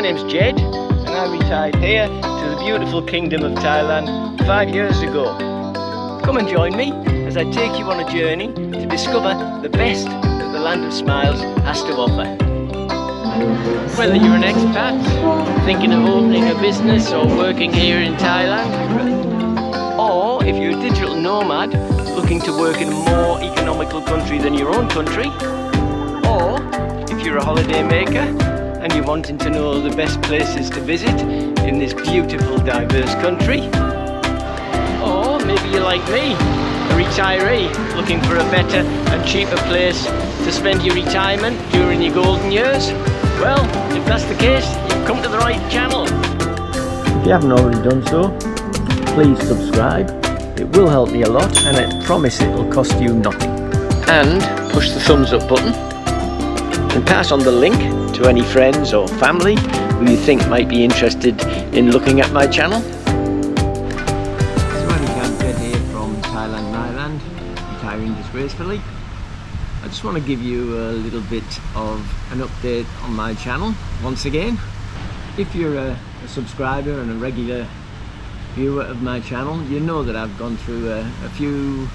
name's Jed and I retired here to the beautiful kingdom of Thailand 5 years ago. Come and join me as I take you on a journey to discover the best that the land of smiles has to offer. Whether you're an expat, thinking of opening a business or working here in Thailand, or if you're a digital nomad looking to work in a more economical country than your own country, or if you're a holiday maker and you're wanting to know the best places to visit in this beautiful, diverse country, or maybe you're like me, a retiree looking for a better and cheaper place to spend your retirement during your golden years. Well, if that's the case, you've come to the right channel. If you haven't already done so, please subscribe. It will help me a lot and I promise it will cost you nothing. And push the thumbs up button and pass on the link to any friends or family who you think might be interested in looking at my channel. So I'm Jed here from Thailand Island, retiring disgracefully. I just want to give you a little bit of an update on my channel once again. If you're a subscriber and a regular viewer of my channel, you know that I've gone through a few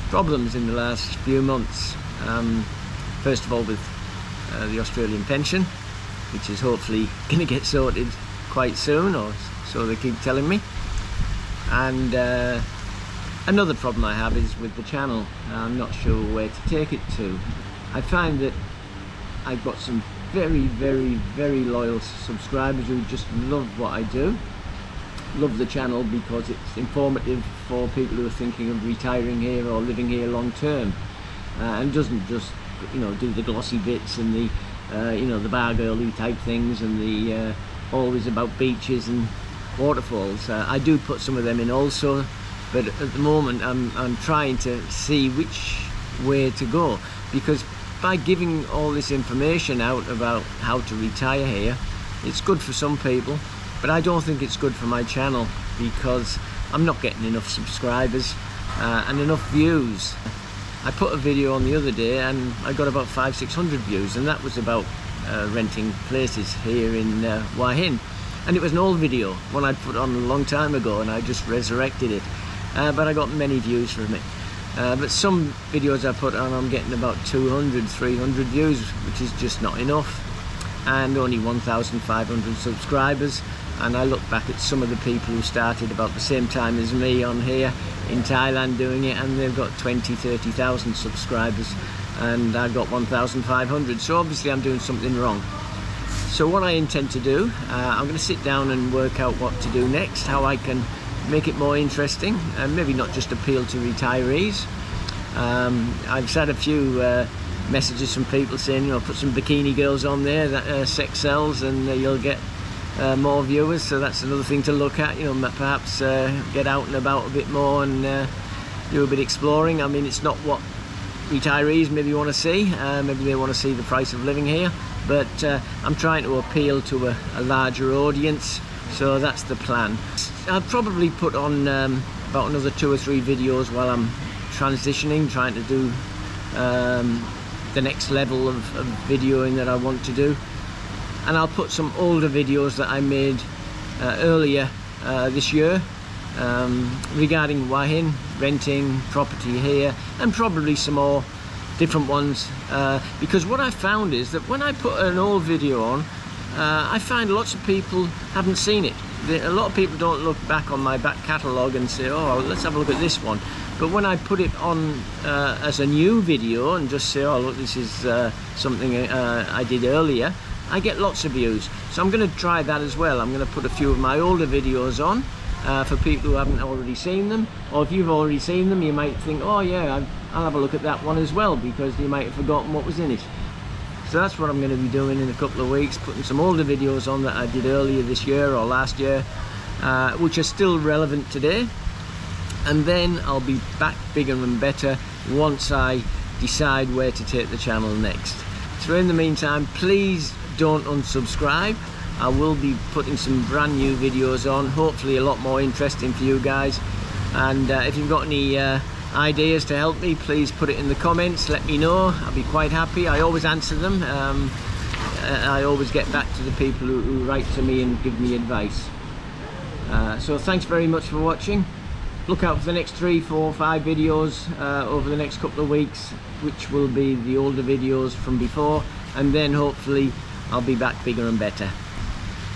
problems in the last few months. First of all with the Australian pension, which is hopefully going to get sorted quite soon, or so they keep telling me. And another problem I have is with the channel. I'm not sure where to take it to. I find that I've got some very loyal subscribers who just love what I do. Love the channel because it's informative for people who are thinking of retiring here or living here long term, and doesn't just, you know, do the glossy bits and the you know, the bar girly type things and the always about beaches and waterfalls. I do put some of them in also, but at the moment I'm trying to see which way to go, because by giving all this information out about how to retire here, it's good for some people, but I don't think it's good for my channel because I'm not getting enough subscribers and enough views. I put a video on the other day and I got about 500-600 views, and that was about renting places here in Hua Hin, and it was an old video, one I'd put on a long time ago, and I just resurrected it, but I got many views from it. But some videos I put on, I'm getting about 200-300 views, which is just not enough, and only 1,500 subscribers. And I look back at some of the people who started about the same time as me on here in Thailand doing it, and they've got 20-30,000 subscribers, and I've got 1,500. So obviously I'm doing something wrong. So what I intend to do, I'm going to sit down and work out what to do next, how I can make it more interesting and maybe not just appeal to retirees. I've had a few messages from people saying, you know, put some bikini girls on there, that sex sells, and you'll get more viewers. So that's another thing to look at, you know, perhaps get out and about a bit more and do a bit exploring. I mean, it's not what retirees maybe want to see, maybe they want to see the price of living here, but I'm trying to appeal to a larger audience, so that's the plan. I'll probably put on about another 2 or 3 videos while I'm transitioning, trying to do the next level of videoing that I want to do. And I'll put some older videos that I made earlier this year regarding Hua Hin, renting property here, and probably some more different ones, because what I found is that when I put an old video on, I find lots of people haven't seen it. A lot of people don't look back on my back catalogue and say, oh, let's have a look at this one. But when I put it on as a new video and just say, oh look, this is something I did earlier, I get lots of views. So I'm going to try that as well. I'm going to put a few of my older videos on for people who haven't already seen them, or if you've already seen them, you might think, oh yeah, I'll have a look at that one as well, because you might have forgotten what was in it. So that's what I'm going to be doing in a couple of weeks, putting some older videos on that I did earlier this year or last year, which are still relevant today, and then I'll be back bigger and better once I decide where to take the channel next. So in the meantime, please don't unsubscribe. I will be putting some brand new videos on, hopefully a lot more interesting for you guys, and if you've got any ideas to help me, please put it in the comments, let me know. I'll be quite happy. I always answer them. I always get back to the people who write to me and give me advice. So thanks very much for watching. Look out for the next 3, 4, 5 videos over the next couple of weeks, which will be the older videos from before, and then hopefully I'll be back bigger and better.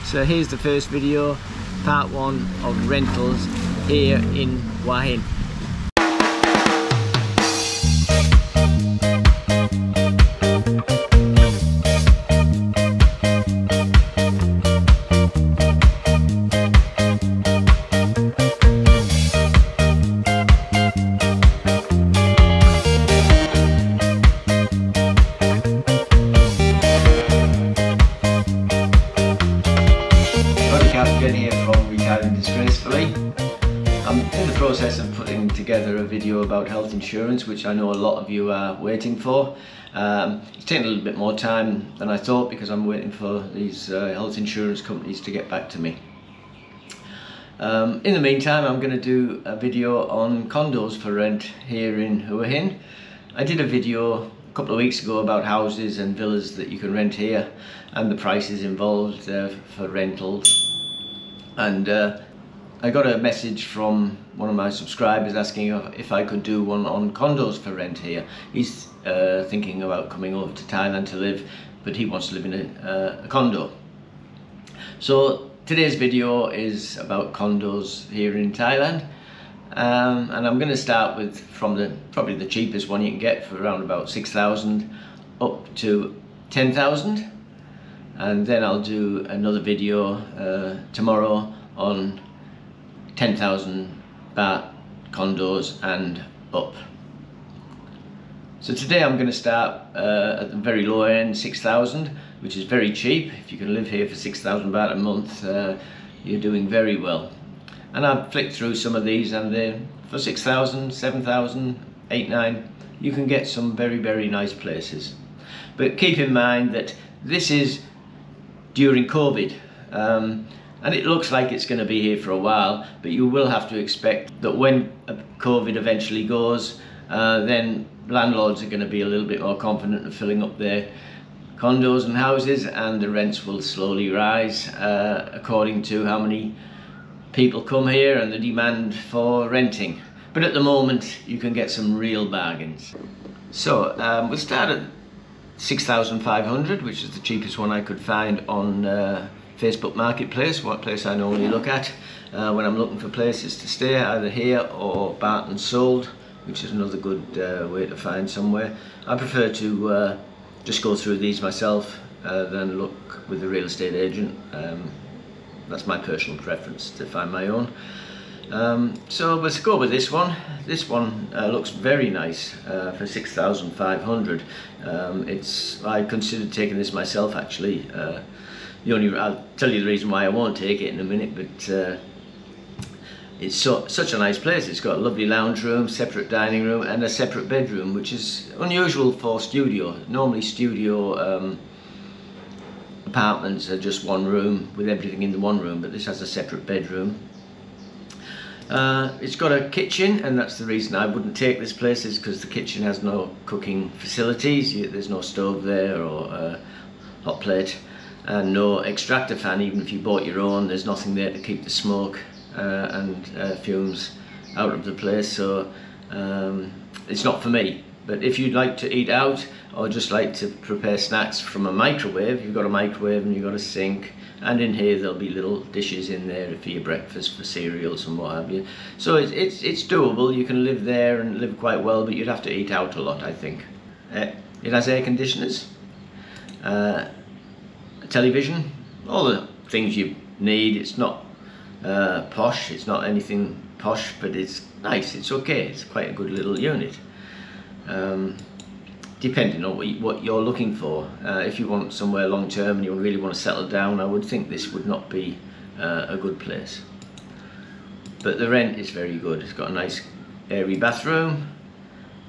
So here's the first video, part 1 of rentals here in Hua Hin. Again here from Retiring Disgracefully. I'm in the process of putting together a video about health insurance, which I know a lot of you are waiting for. It's taken a little bit more time than I thought because I'm waiting for these health insurance companies to get back to me. In the meantime, I'm going to do a video on condos for rent here in Hua Hin. I did a video a couple of weeks ago about houses and villas that you can rent here and the prices involved for rentals. And I got a message from one of my subscribers asking if I could do one on condos for rent here. He's thinking about coming over to Thailand to live, but he wants to live in a condo. So today's video is about condos here in Thailand, and I'm going to start with probably the cheapest one you can get for around about 6,000 up to 10,000. And then I'll do another video tomorrow on 10,000 baht condos and up. So today I'm going to start at the very low end, 6,000, which is very cheap. If you can live here for 6,000 baht a month, you're doing very well. And I've flicked through some of these, and for 6,000, 7,000, 8, 9, you can get some very, very nice places. But keep in mind that this is during COVID, and it looks like it's going to be here for a while, but you will have to expect that when COVID eventually goes, then landlords are going to be a little bit more confident of filling up their condos and houses, and the rents will slowly rise according to how many people come here and the demand for renting. But at the moment you can get some real bargains. So we'll start at 6,500, which is the cheapest one I could find on Facebook Marketplace, what place I normally look at when I'm looking for places to stay, either here or bought and sold, which is another good way to find somewhere. I prefer to just go through these myself than look with a real estate agent. That's my personal preference, to find my own. So let's go with this one. This one looks very nice for 6,500. I considered taking this myself actually. I'll tell you the reason why I won't take it in a minute, but it's such a nice place. It's got a lovely lounge room, separate dining room and a separate bedroom, which is unusual for studio. Normally studio apartments are just one room with everything in the one room, but this has a separate bedroom. It's got a kitchen, and that's the reason I wouldn't take this place, is because the kitchen has no cooking facilities. There's no stove there or hot plate, and no extractor fan. Even if you bought your own, there's nothing there to keep the smoke and fumes out of the place. So it's not for me. But if you'd like to eat out or just like to prepare snacks from a microwave, you've got a microwave and you've got a sink, and in here there'll be little dishes in there for your breakfast, for cereals and what have you. So it's doable. You can live there and live quite well, but you'd have to eat out a lot, I think. It has air conditioners, a television, all the things you need. It's not posh, it's not anything posh, but it's nice, it's okay, it's quite a good little unit. Depending on what you're looking for. If you want somewhere long term and you really want to settle down, I would think this would not be a good place. But the rent is very good. It's got a nice airy bathroom.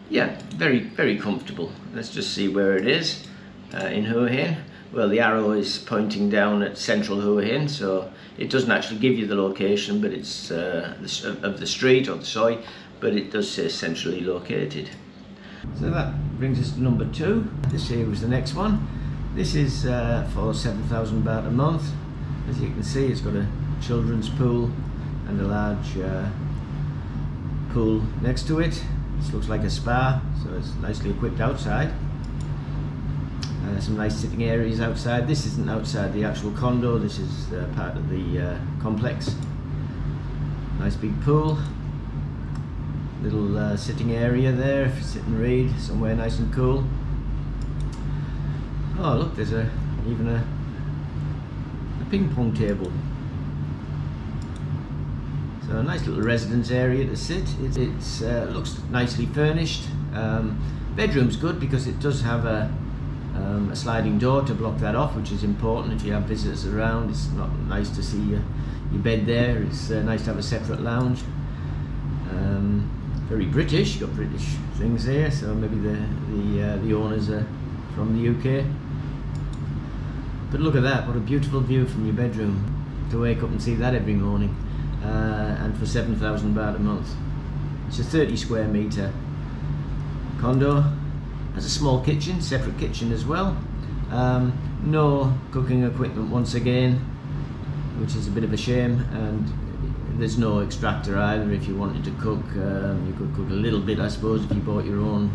Yeah, very, very comfortable. Let's just see where it is in Hua Hin. Well, the arrow is pointing down at central Hua Hin, so it doesn't actually give you the location, but it's of the street or the soi, but it does say centrally located. So that brings us to number 2. This here was the next one. This is for 7,000 baht a month. As you can see, it's got a children's pool and a large pool next to it. This looks like a spa, so it's nicely equipped outside. Some nice sitting areas outside. This isn't outside the actual condo, this is part of the complex. Nice big pool. Little sitting area there if you sit and read, somewhere nice and cool. Oh look, there's even a ping pong table. So a nice little residence area to sit. It looks nicely furnished. Bedroom's good because it does have a sliding door to block that off, which is important if you have visitors around. It's not nice to see your bed there. It's nice to have a separate lounge. Very British, got British things there, so maybe the owners are from the UK. But look at that, what a beautiful view from your bedroom, to wake up and see that every morning. And for 7,000 baht a month. It's a 30 square metre condo. Has a small kitchen, separate kitchen as well. No cooking equipment once again, which is a bit of a shame, and there's no extractor either. If you wanted to cook, you could cook a little bit, I suppose, if you bought your own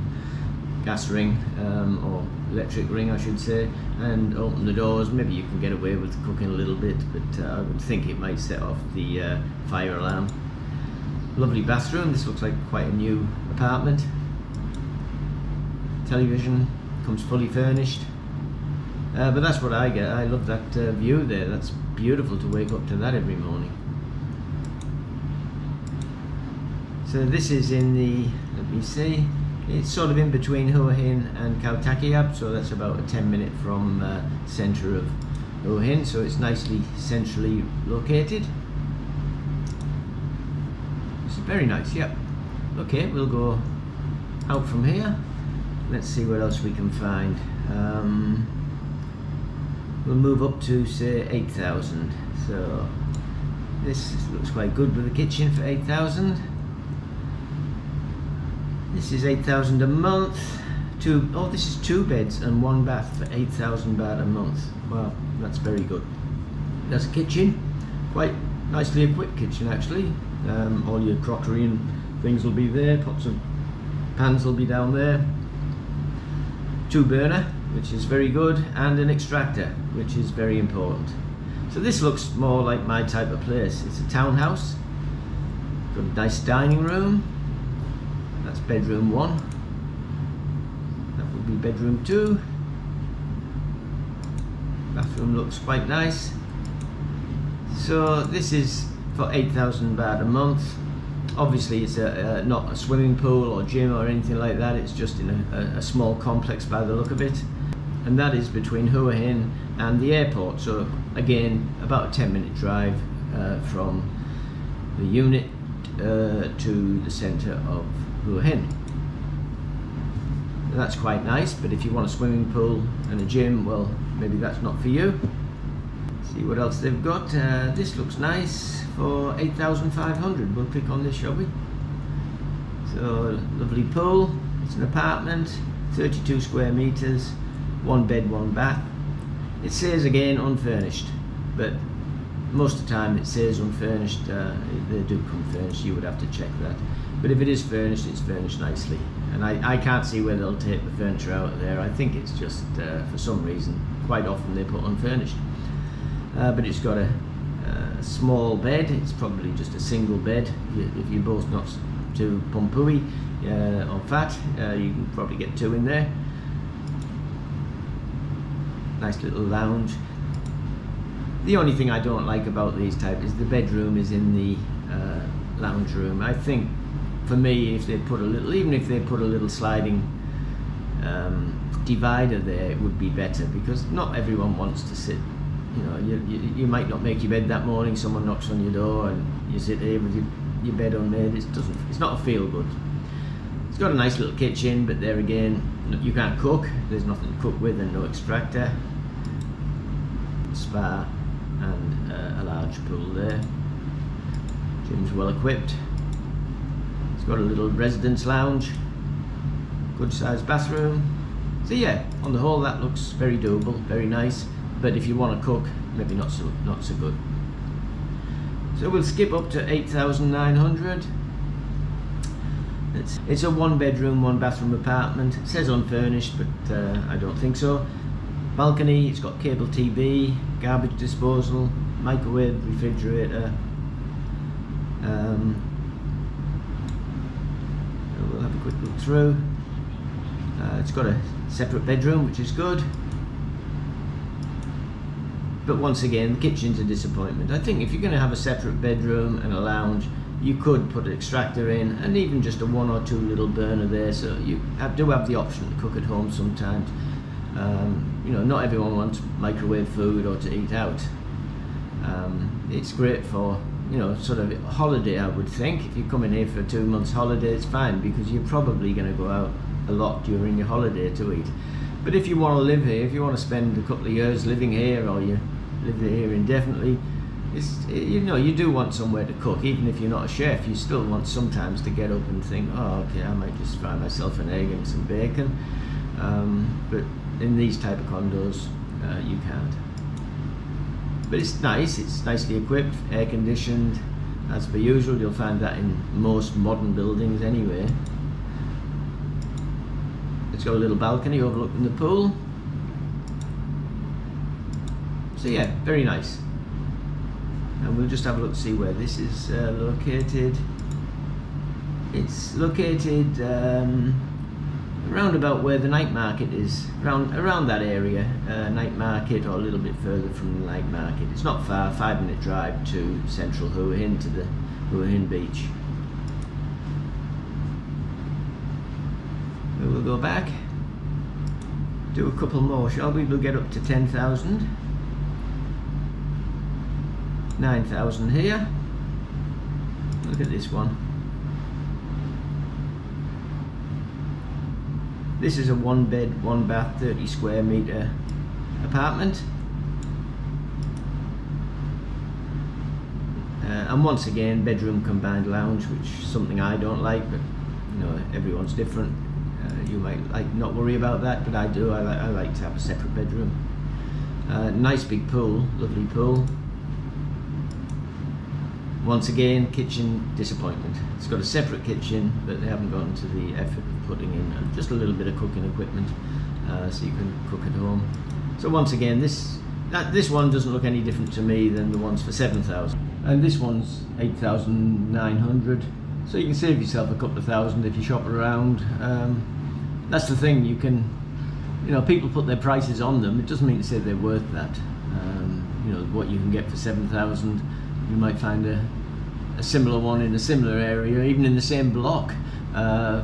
gas ring, or electric ring I should say, and open the doors. Maybe you can get away with cooking a little bit, but I would think it might set off the fire alarm. Lovely bathroom. This looks like quite a new apartment. Television, comes fully furnished. But that's what I get. I love that view there. That's beautiful to wake up to that every morning. So this is in the, let me see, it's sort of in between Hua Hin and Khao Takiap, so that's about a 10-minute from centre of Hua Hin, so it's nicely centrally located. It's very nice, yep. Okay, we'll go out from here. Let's see what else we can find. We'll move up to say 8,000. So this looks quite good with a kitchen for 8,000. This is 8,000 a month. This is 2 beds and 1 bath for 8,000 baht a month. Wow, that's very good. That's a kitchen, quite nicely equipped kitchen actually. All your crockery and things will be there. Pots and pans will be down there. 2 burner, which is very good, and an extractor, which is very important. So this looks more like my type of place. It's a townhouse. Got a nice dining room. That's bedroom 1. That would be bedroom 2. Bathroom looks quite nice. So this is for 8,000 baht a month. Obviously it's not a swimming pool or gym or anything like that. It's just in a small complex by the look of it. And that is between Hua Hin and the airport. So again, about a 10-minute drive from the unit to the centre of Hua Hin. That's quite nice, but if you want a swimming pool and a gym, well, maybe that's not for you. See what else they've got. This looks nice for 8,500. We'll click on this, shall we? So lovely pool. It's an apartment, 32 square meters, 1 bed, 1 bath. It says again unfurnished, but most of the time it says unfurnished. They do come furnished. You would have to check that. But if it is furnished, it's furnished nicely. And I can't see where they'll take the furniture out of there. I think it's just for some reason. Quite often they put unfurnished. But it's got a small bed. It's probably just a single bed. If you're both not too pumpui or fat, you can probably get 2 in there. Nice little lounge. The only thing I don't like about these type is the bedroom is in the lounge room. I think for me, if they put a little, even if they put a little sliding divider there, it would be better, because not everyone wants to sit. You know, you might not make your bed that morning. Someone knocks on your door and you sit here with your bed unmade. It's not a feel good. It's got a nice little kitchen, but there again, you can't cook. There's nothing to cook with and no extractor. Spa and a large pool there. Gym's well equipped. It's got a little residence lounge. Good sized bathroom. So yeah, on the whole that looks very doable, very nice, but if you want to cook, maybe not so good. So we'll skip up to 8,900. It's a 1-bedroom, 1-bathroom apartment. It says unfurnished, but I don't think so. Balcony, it's got cable TV, garbage disposal, microwave, refrigerator. We'll have a quick look through. It's got a separate bedroom, which is good. But once again, the kitchen's a disappointment. I think if you're going to have a separate bedroom and a lounge, you could put an extractor in, and even just a 1 or 2 little burner there, so you do have the option to cook at home sometimes. You know, not everyone wants microwave food or to eat out. It's great for, you know, sort of holiday, I would think. If you come in here for a 2 months holiday, it's fine, because you're probably going to go out a lot during your holiday to eat. But if you want to live here, if you want to spend a couple of years living here, or you live here indefinitely, you know, you do want somewhere to cook. Even if you're not a chef, you still want sometimes to get up and think, oh, okay, I might just fry myself an egg and some bacon. But in these type of condos, you can't. But it's nice, it's nicely equipped, air conditioned, as per usual. You'll find that in most modern buildings anyway. It's got a little balcony overlooking the pool. So yeah, very nice. And we'll just have a look to see where this is located. It's located around about where the night market is, around that area, night market, or a little bit further from the night market. It's not far, 5-minute drive to central Hua Hin, to the Hua Hin beach. We'll go back, do a couple more, shall we? We'll get up to 10,000. 9,000 here. Look at this one. This is a 1-bed, 1-bath, 30 square meter apartment. And once again, bedroom combined lounge, which is something I don't like, but you know, everyone's different. You might not worry about that, but I do. I like to have a separate bedroom. Nice big pool, lovely pool. Once again, kitchen disappointment. It's got a separate kitchen, but they haven't gone to the effort of putting in just a little bit of cooking equipment, so you can cook at home. So once again, this one doesn't look any different to me than the ones for 7,000, and this one's 8,900. So you can save yourself a couple of thousand if you shop around. That's the thing. You can, you know, people put their prices on them. It doesn't mean to say they're worth that. You know, what you can get for 7,000. You might find a similar one in a similar area, even in the same block,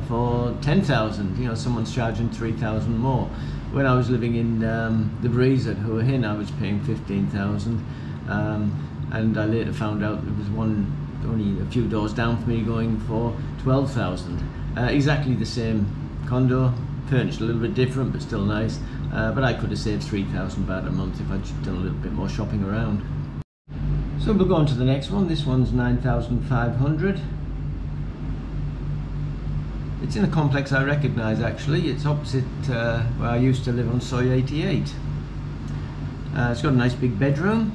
for 10,000. You know, someone's charging 3,000 more. When I was living in the Breeze at Hua Hin, I was paying 15,000, and I later found out there was one only a few doors down from me going for 12,000. Exactly the same condo, furnished a little bit different, but still nice. But I could have saved 3,000 baht a month if I'd just done a little bit more shopping around. So we'll go on to the next one. This one's 9,500. It's in a complex I recognise actually. It's opposite where I used to live on Soi 88. It's got a nice big bedroom,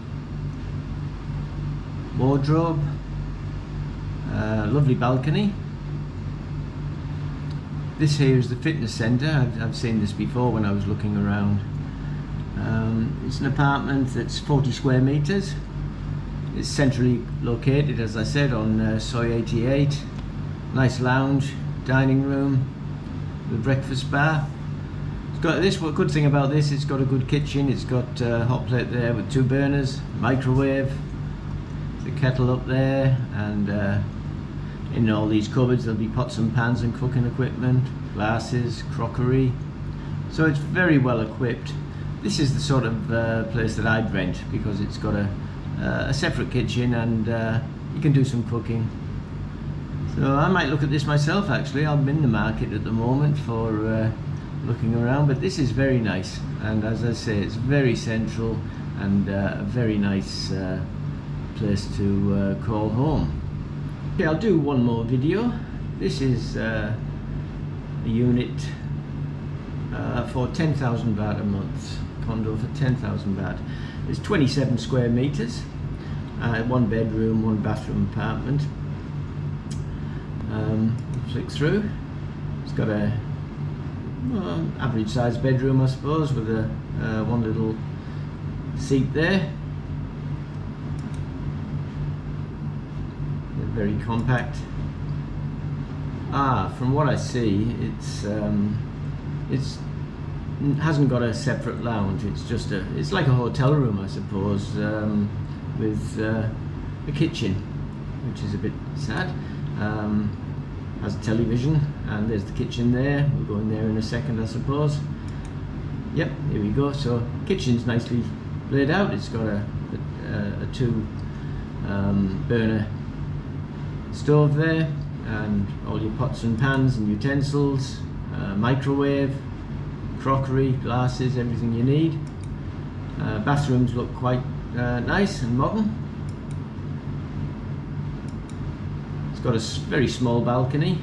wardrobe, lovely balcony. This here is the fitness centre. I've seen this before when I was looking around. It's an apartment that's 40 square metres. It's centrally located, as I said, on Soi 88. Nice lounge, dining room, the breakfast bar. It's got this. What good thing about this? It's got a good kitchen. It's got a hot plate there with 2 burners, microwave, the kettle up there, and in all these cupboards there'll be pots and pans and cooking equipment, glasses, crockery. So it's very well equipped. This is the sort of place that I'd rent, because it's got a separate kitchen, and you can do some cooking. So I might look at this myself actually. I'm in the market at the moment for looking around, but this is very nice, and as I say, it's very central and a very nice place to call home. Okay, I'll do one more video. This is a unit for 10,000 baht a month. Condo for 10,000 baht. It's 27 square meters, 1 bedroom, 1 bathroom apartment. Flick through. It's got a average sized bedroom, I suppose, with a one little seat there. They're very compact. From what I see, it's hasn't got a separate lounge. It's like a hotel room, I suppose, with a kitchen, which is a bit sad. Has a television, and there's the kitchen there. We'll go in there in a second, I suppose. Yep, here we go. So kitchen's nicely laid out. It's got a 2 burner stove there, and all your pots and pans and utensils, microwave, crockery, glasses, everything you need. Bathrooms look quite nice and modern. It's got a very small balcony,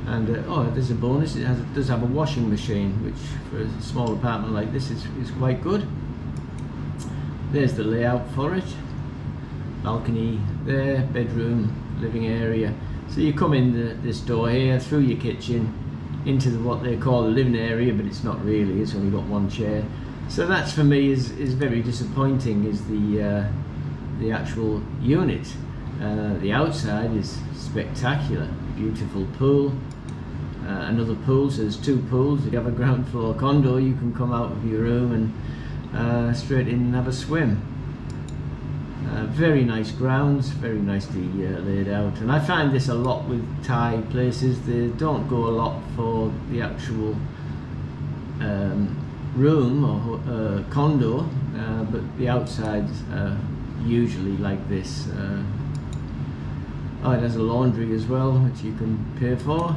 and there's a bonus. It does have a washing machine, which for a small apartment like this is quite good. There's the layout for it. Balcony there, bedroom, living area. So you come in this door here, through your kitchen, into what they call the living area, but it's not really. It's only got 1 chair. So that's, for me, is very disappointing. Is the actual unit. The outside is spectacular. Beautiful pool. Another pool, so there's 2 pools. If you have a ground floor condo, you can come out of your room and straight in and have a swim. Very nice grounds, very nicely laid out. And I find this a lot with Thai places. They don't go a lot for the actual room or condo, but the outsides usually like this. It has a laundry as well, which you can pay for.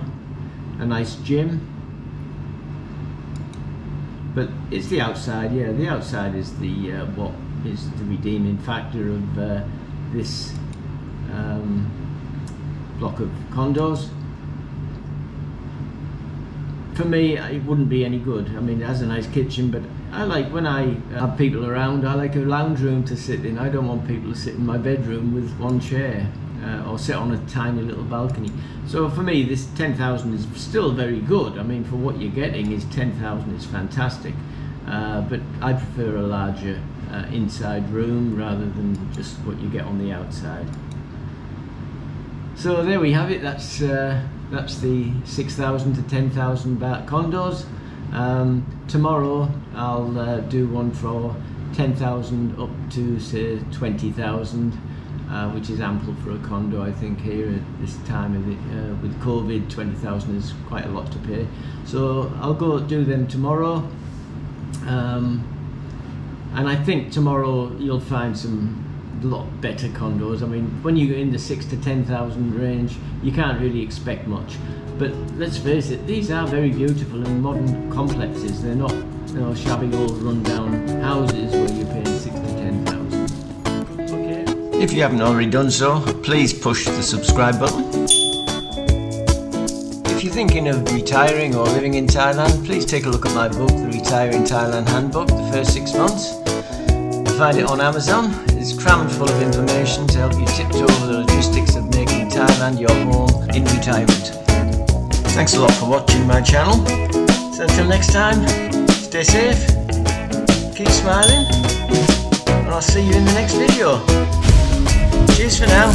A nice gym. But it's the outside, yeah. The outside is what is the redeeming factor of this block of condos. For me, it wouldn't be any good. I mean, it has a nice kitchen, but I like, when I have people around, I like a lounge room to sit in. I don't want people to sit in my bedroom with 1 chair or sit on a tiny little balcony. So for me, this 10,000 is still very good. I mean, for what you're getting, is 10,000 is fantastic. But I prefer a larger inside room rather than just what you get on the outside. So there we have it. That's the 6,000 to 10,000 baht condos. Tomorrow I'll do one for 10,000 up to, say, 20,000, which is ample for a condo, I think, here at this time of it. With COVID, 20,000 is quite a lot to pay. So I'll go do them tomorrow. And I think tomorrow you'll find a lot better condos. I mean, when you get in the 6,000 to 10,000 range, you can't really expect much. But let's face it, these are very beautiful and modern complexes. They're not, shabby old run-down houses where you're paying 6,000 to 10,000. Okay. If you haven't already done so, please push the subscribe button. If you're thinking of retiring or living in Thailand, please take a look at my book, The Retiree Thailand Handbook, the first 6 months. You'll find it on Amazon. It's crammed full of information to help you tiptoe over the logistics of making Thailand your home in retirement. Thanks a lot for watching my channel. So until next time, stay safe, keep smiling, and I'll see you in the next video. Cheers for now.